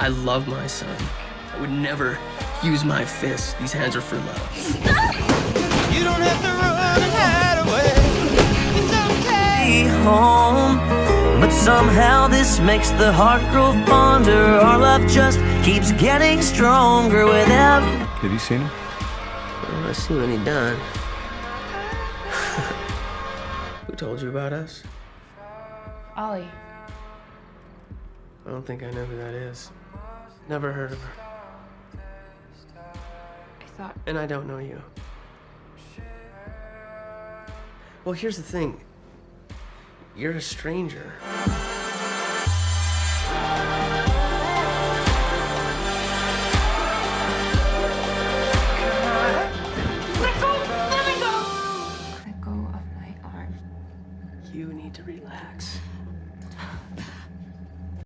I love my son. I would never use my fists. These hands are for love. You don't have to run and hide away. It's okay. Home, but somehow this makes the heart grow fonder. Our love just keeps getting stronger with every. Have you seen him? Well, I see what he done. Who told you about us? Ollie. I don't think I know who that is. Never heard of her. I thought. And I don't know you. Well, here's the thing. You're a stranger.